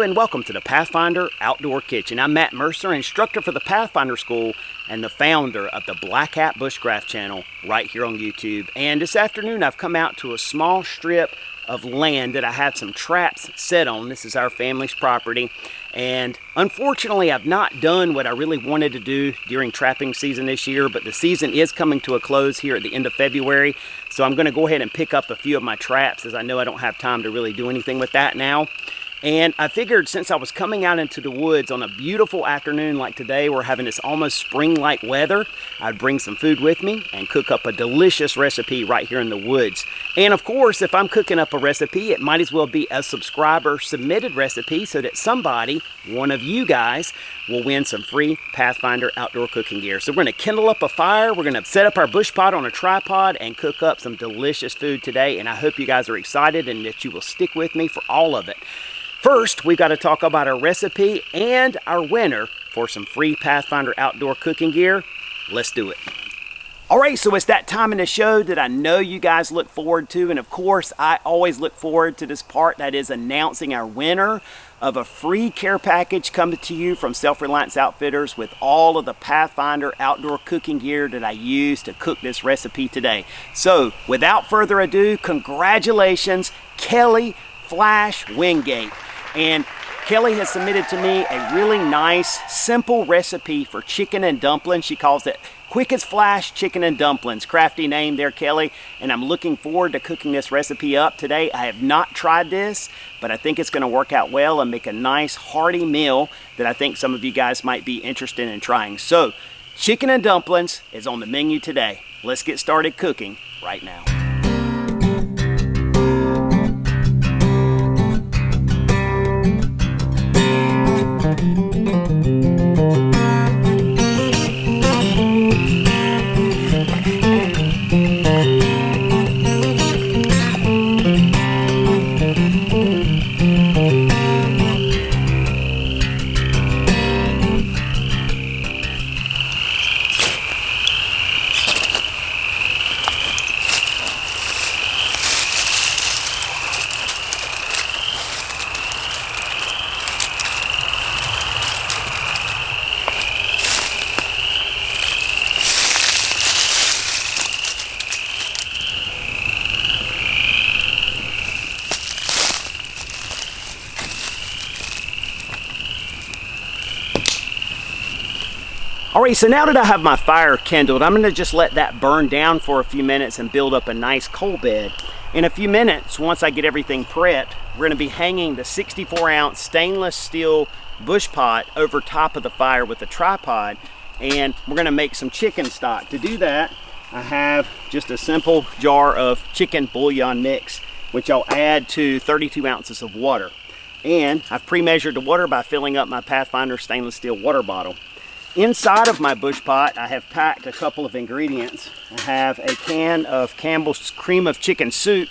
and welcome to the Pathfinder Outdoor Kitchen. I'm Matt Mercer, instructor for the Pathfinder School and the founder of the Black Hat Bushcraft channel right here on YouTube. And this afternoon I've come out to a small strip of land that I have some traps set on. This is our family's property, and unfortunately I've not done what I really wanted to do during trapping season this year, but the season is coming to a close here at the end of February, so I'm going to go ahead and pick up a few of my traps, as I know I don't have time to really do anything with that now. And I figured since I was coming out into the woods on a beautiful afternoon like today, we're having this almost spring-like weather, I'd bring some food with me and cook up a delicious recipe right here in the woods. And of course, if I'm cooking up a recipe, it might as well be a subscriber submitted recipe so that somebody, one of you guys, will win some free Pathfinder outdoor cooking gear. So we're going to kindle up a fire, we're going to set up our bush pot on a tripod and cook up some delicious food today. And I hope you guys are excited and that you will stick with me for all of it. First, we've got to talk about our recipe and our winner for some free Pathfinder outdoor cooking gear. Let's do it. All right, so it's that time in the show that I know you guys look forward to, and of course, I always look forward to this part, that is announcing our winner of a free care package coming to you from Reliance Outfitters with all of the Pathfinder outdoor cooking gear that I use to cook this recipe today. So, without further ado, congratulations, Kelly Flash Wingate. And Kelly has submitted to me a really nice, simple recipe for chicken and dumplings. She calls it Quick as Flash Chicken and Dumplings. Crafty name there, Kelly. And I'm looking forward to cooking this recipe up today. I have not tried this, but I think it's going to work out well and make a nice, hearty meal that I think some of you guys might be interested in trying. So, chicken and dumplings is on the menu today. Let's get started cooking right now. Alright, so now that I have my fire kindled, I'm going to just let that burn down for a few minutes and build up a nice coal bed. In a few minutes, once I get everything prepped, we're going to be hanging the 64-ounce stainless steel bush pot over top of the fire with a tripod, and we're going to make some chicken stock. To do that, I have just a simple jar of chicken bouillon mix, which I'll add to 32 ounces of water. And I've pre-measured the water by filling up my Pathfinder stainless steel water bottle. Inside of my bush pot, I have packed a couple of ingredients. I have a can of Campbell's cream of chicken soup,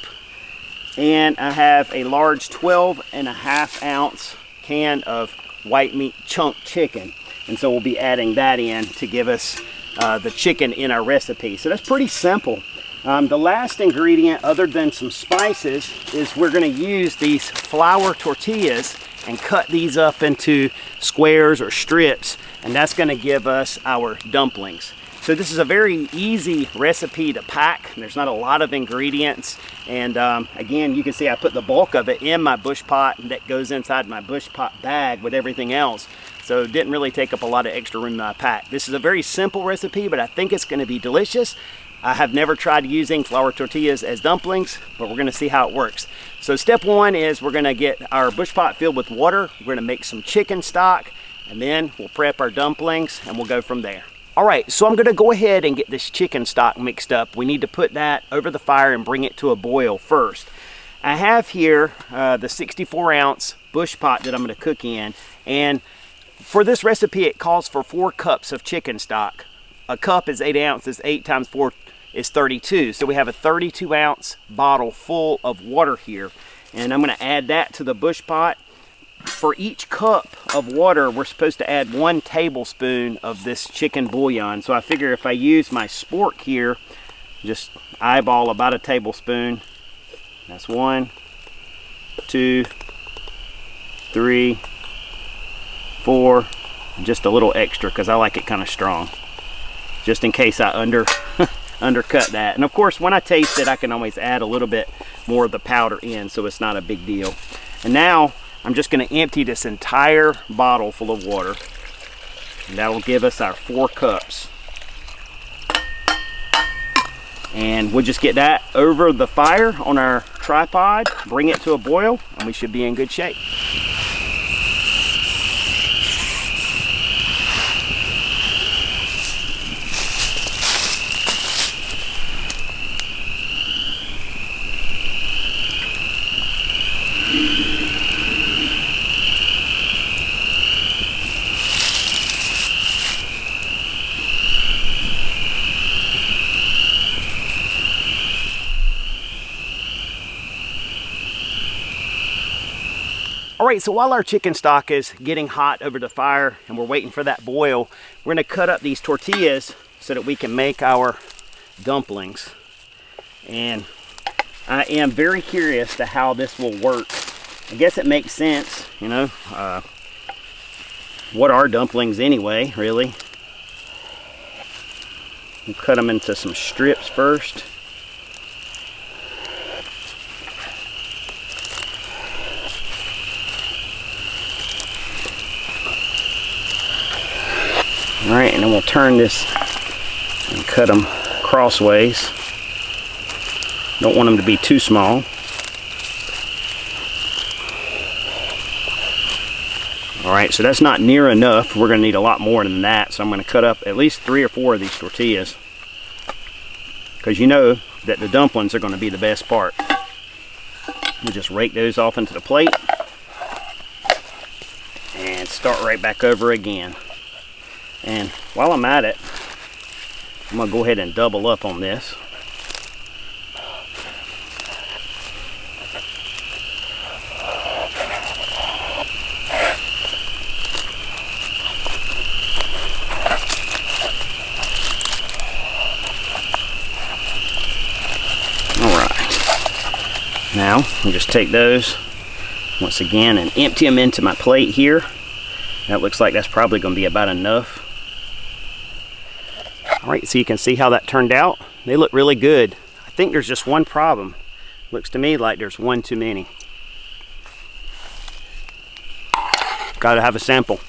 and I have a large 12.5-ounce can of white meat chunk chicken. And so we'll be adding that in to give us the chicken in our recipe. So that's pretty simple. The last ingredient, other than some spices, is we're going to use these flour tortillas and cut these up into squares or strips, and that's going to give us our dumplings. So this is a very easy recipe to pack. There's not a lot of ingredients, and again, you can see I put the bulk of it in my bush pot, and that goes inside my bush pot bag with everything else. So it didn't really take up a lot of extra room in my pack. This is a very simple recipe, but I think it's going to be delicious. I have never tried using flour tortillas as dumplings, but we're going to see how it works. So step one is we're going to get our bush pot filled with water. We're going to make some chicken stock, and then we'll prep our dumplings and we'll go from there. All right, so I'm going to go ahead and get this chicken stock mixed up. We need to put that over the fire and bring it to a boil first. I have here the 64-ounce bush pot that I'm going to cook in, and for this recipe it calls for 4 cups of chicken stock. A cup is 8 ounces, 8 times 4 is 32. So we have a 32-ounce bottle full of water here. And I'm going to add that to the bush pot. For each cup of water, we're supposed to add 1 tablespoon of this chicken bouillon. So I figure if I use my spork here, just eyeball about a tablespoon. That's 1, 2, 3, 4, just a little extra because I like it kind of strong, just in case I undercut that. And of course, when I taste it, I can always add a little bit more of the powder in, so it's not a big deal. And now I'm just going to empty this entire bottle full of water, and that will give us our 4 cups. And we'll just get that over the fire on our tripod, bring it to a boil, and we should be in good shape. All right, so while our chicken stock is getting hot over the fire and we're waiting for that boil, we're gonna cut up these tortillas so that we can make our dumplings. And I am very curious to how this will work. I guess it makes sense, you know. What are dumplings anyway, really? We'll cut them into some strips first. All right, and then we'll turn this and cut them crossways. Don't want them to be too small. All right, so that's not near enough. We're gonna need a lot more than that. So I'm gonna cut up at least 3 or 4 of these tortillas, because you know that the dumplings are gonna be the best part. We'll just rake those off into the plate and start right back over again. And while I'm at it, I'm gonna go ahead and double up on this. All right. Now, I'll just take those once again and empty them into my plate here. That looks like that's probably gonna be about enough. All right, so you can see how that turned out. They look really good. I think there's just one problem. Looks to me like there's one too many. Gotta have a sample.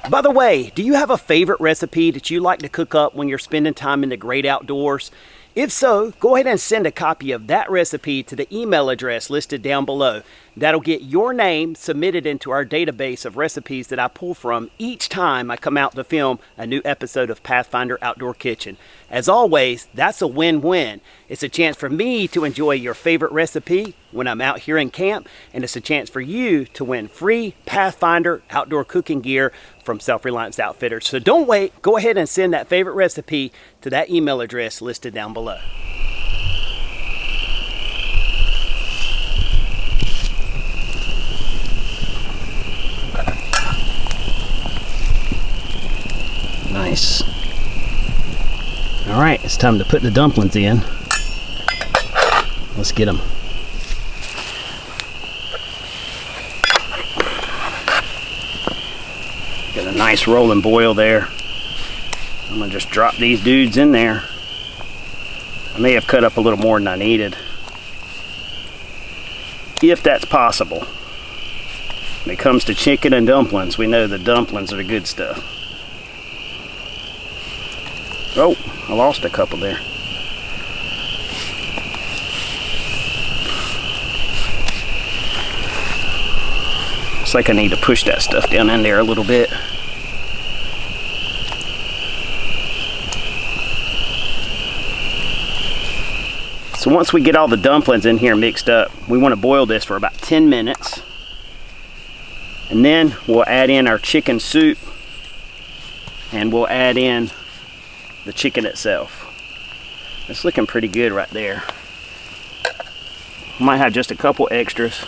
By the way, do you have a favorite recipe that you like to cook up when you're spending time in the great outdoors? If so, go ahead and send a copy of that recipe to the email address listed down below. That'll get your name submitted into our database of recipes that I pull from each time I come out to film a new episode of Pathfinder Outdoor Kitchen. As always, that's a win-win. It's a chance for me to enjoy your favorite recipe when I'm out here in camp, and it's a chance for you to win free Pathfinder outdoor cooking gear from Reliance Outfitters. So don't wait, go ahead and send that favorite recipe to that email address listed down below. Nice. All right, it's time to put the dumplings in. Let's get them. Get a nice rolling boil there. I'm gonna just drop these dudes in there. I may have cut up a little more than I needed, if that's possible. When it comes to chicken and dumplings, we know the dumplings are the good stuff. Oh, I lost a couple there. Looks like I need to push that stuff down in there a little bit. So once we get all the dumplings in here mixed up, we want to boil this for about 10 minutes. And then we'll add in our chicken soup, and we'll add in the chicken itself. It's looking pretty good right there. Might have just a couple extras.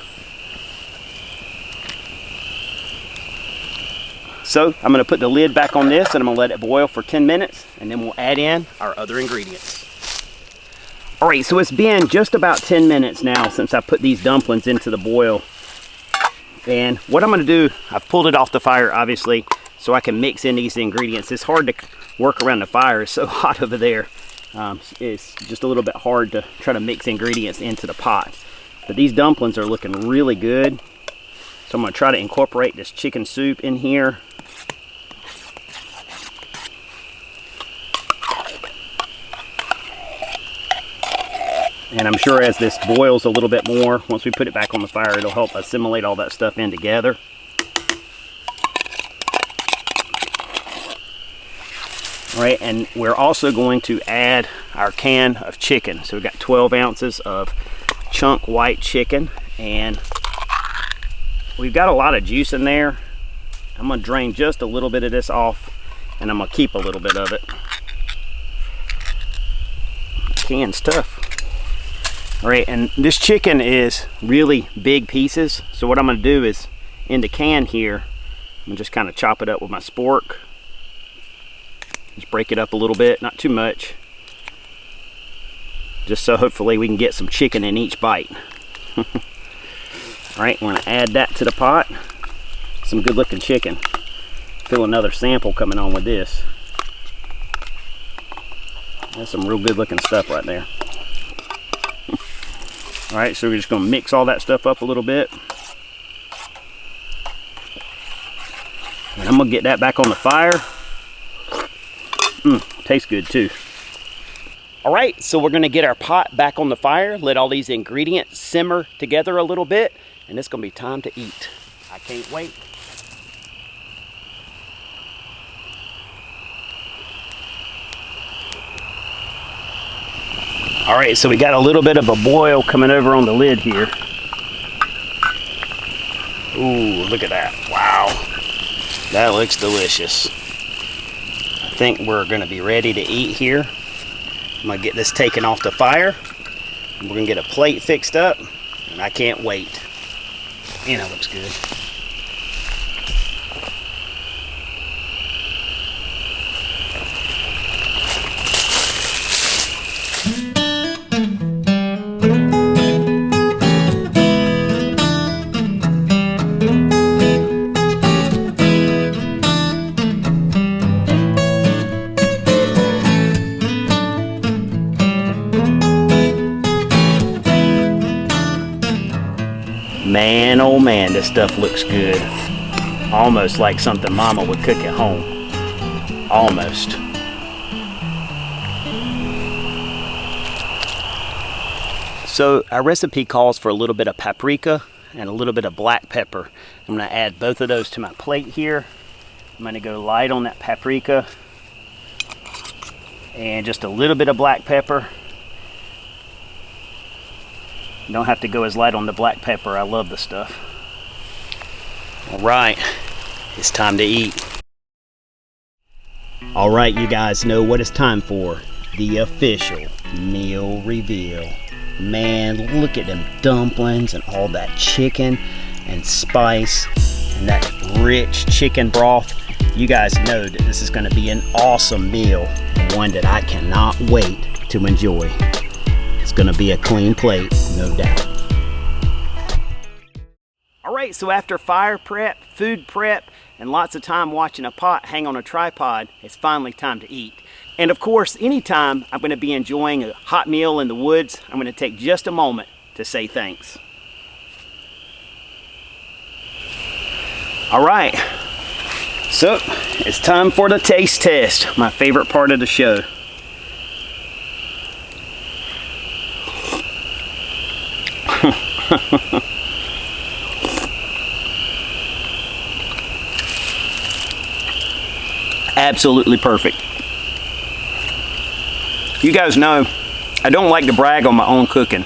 So I'm going to put the lid back on this and I'm going to let it boil for 10 minutes, and then we'll add in our other ingredients. Alright, so it's been just about 10 minutes now since I put these dumplings into the boil. And what I'm going to do, I've pulled it off the fire, obviously, so I can mix in these ingredients. It's hard to work around the fire. It's so hot over there. It's just a little bit hard to try to mix ingredients into the pot. But these dumplings are looking really good. So I'm going to try to incorporate this chicken soup in here. And I'm sure as this boils a little bit more, once we put it back on the fire, it'll help assimilate all that stuff in together. All right, and we're also going to add our can of chicken. So we've got 12 ounces of chunk white chicken, and we've got a lot of juice in there. I'm gonna drain just a little bit of this off, and I'm gonna keep a little bit of it. Can's tough. All right, and this chicken is really big pieces. So what I'm gonna do is, in the can here, I'm gonna just kind of chop it up with my spork. Just break it up a little bit, not too much. Just so hopefully we can get some chicken in each bite. All right, we're gonna add that to the pot. Some good looking chicken. Feel another sample coming on with this. That's some real good looking stuff right there. All right, so we're just gonna mix all that stuff up a little bit. And I'm gonna get that back on the fire. Tastes good too. All right, so we're gonna get our pot back on the fire, let all these ingredients simmer together a little bit, and it's gonna be time to eat. I can't wait. All right, so we got a little bit of a boil coming over on the lid here. Ooh, look at that. Wow. That looks delicious. I think we're gonna be ready to eat here. I'm gonna get this taken off the fire. We're gonna get a plate fixed up, and I can't wait. Man, that looks good. Man, oh man, this stuff looks good. Almost like something Mama would cook at home. Almost. So our recipe calls for a little bit of paprika and a little bit of black pepper. I'm gonna add both of those to my plate here. I'm gonna go light on that paprika and just a little bit of black pepper. You don't have to go as light on the black pepper. I love the stuff. All right, it's time to eat. All right, you guys know what it's time for. The official meal reveal. Man, look at them dumplings and all that chicken and spice and that rich chicken broth. You guys know that this is going to be an awesome meal, and one that I cannot wait to enjoy. It's gonna be a clean plate, no doubt. All right, so after fire prep, food prep, and lots of time watching a pot hang on a tripod, it's finally time to eat. And of course, anytime I'm gonna be enjoying a hot meal in the woods, I'm gonna take just a moment to say thanks. All right, so it's time for the taste test, my favorite part of the show. Absolutely perfect. You guys know I don't like to brag on my own cooking.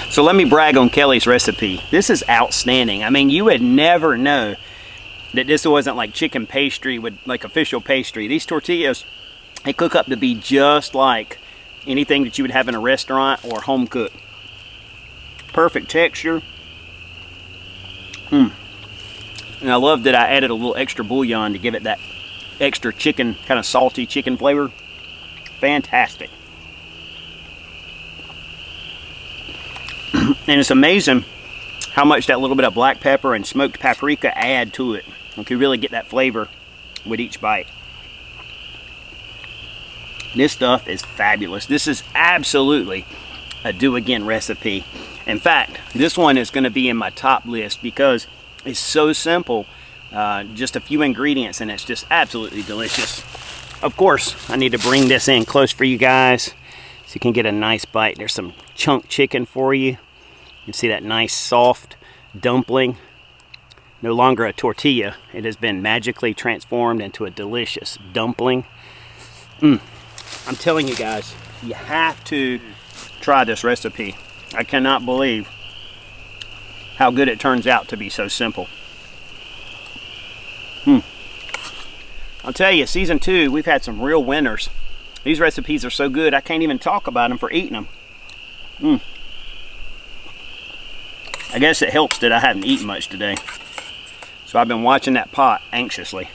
So let me brag on Kelly's recipe. This is outstanding. I mean, you would never know that this wasn't like chicken pastry with like official pastry. These tortillas, they cook up to be just like anything that you would have in a restaurant or home cooked. Perfect texture. And I love that I added a little extra bouillon to give it that extra chicken, kind of salty chicken flavor. Fantastic. And it's amazing how much that little bit of black pepper and smoked paprika add to it. You can really get that flavor with each bite. This stuff is fabulous. This is absolutely a do again recipe. In fact, this one is going to be in my top list because it's so simple. Just a few ingredients and it's just absolutely delicious. Of course, I need to bring this in close for you guys so you can get a nice bite. There's some chunk chicken for you. You can see that nice soft dumpling. No longer a tortilla. It has been magically transformed into a delicious dumpling. I'm telling you guys, you have to try this recipe. I cannot believe how good it turns out to be so simple. I'll tell you, season 2, we've had some real winners. These recipes are so good, I can't even talk about them for eating them. I guess it helps that I haven't eaten much today. So I've been watching that pot anxiously.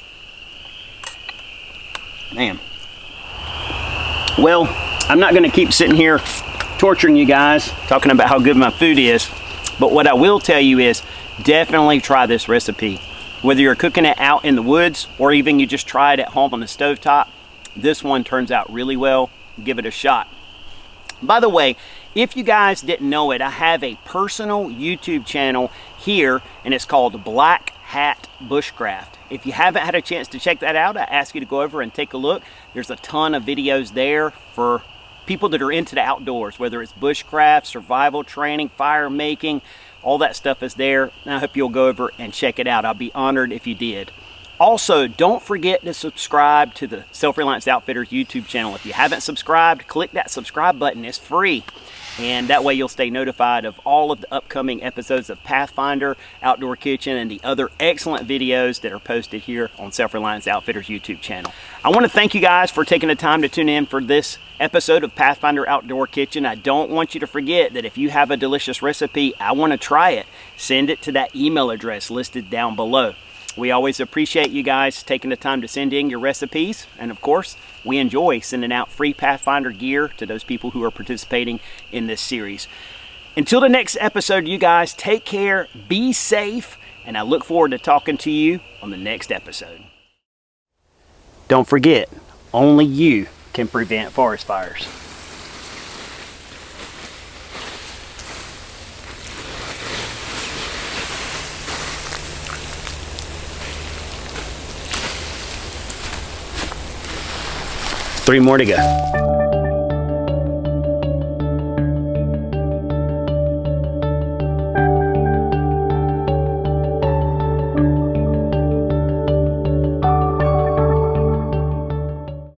Man. Well, I'm not going to keep sitting here torturing you guys, talking about how good my food is. But what I will tell you is, definitely try this recipe. Whether you're cooking it out in the woods or even you just try it at home on the stovetop, this one turns out really well. Give it a shot. By the way, if you guys didn't know it, I have a personal YouTube channel here and it's called Black Hat Bushcraft. If you haven't had a chance to check that out, I ask you to go over and take a look. There's a ton of videos there for people that are into the outdoors, whether it's bushcraft, survival training, fire making, all that stuff is there. And I hope you'll go over and check it out. I'll be honored if you did. Also, don't forget to subscribe to the Self-Reliance Outfitters YouTube channel. If you haven't subscribed, click that subscribe button. It's free. And that way you'll stay notified of all of the upcoming episodes of Pathfinder, Outdoor Kitchen, and the other excellent videos that are posted here on Self-Reliance Outfitters YouTube channel. I want to thank you guys for taking the time to tune in for this episode of Pathfinder Outdoor Kitchen. I don't want you to forget that if you have a delicious recipe, I want to try it, send it to that email address listed down below. We always appreciate you guys taking the time to send in your recipes. And of course, we enjoy sending out free Pathfinder gear to those people who are participating in this series. Until the next episode, you guys take care, be safe, and I look forward to talking to you on the next episode. Don't forget, only you can prevent forest fires. Three more to go.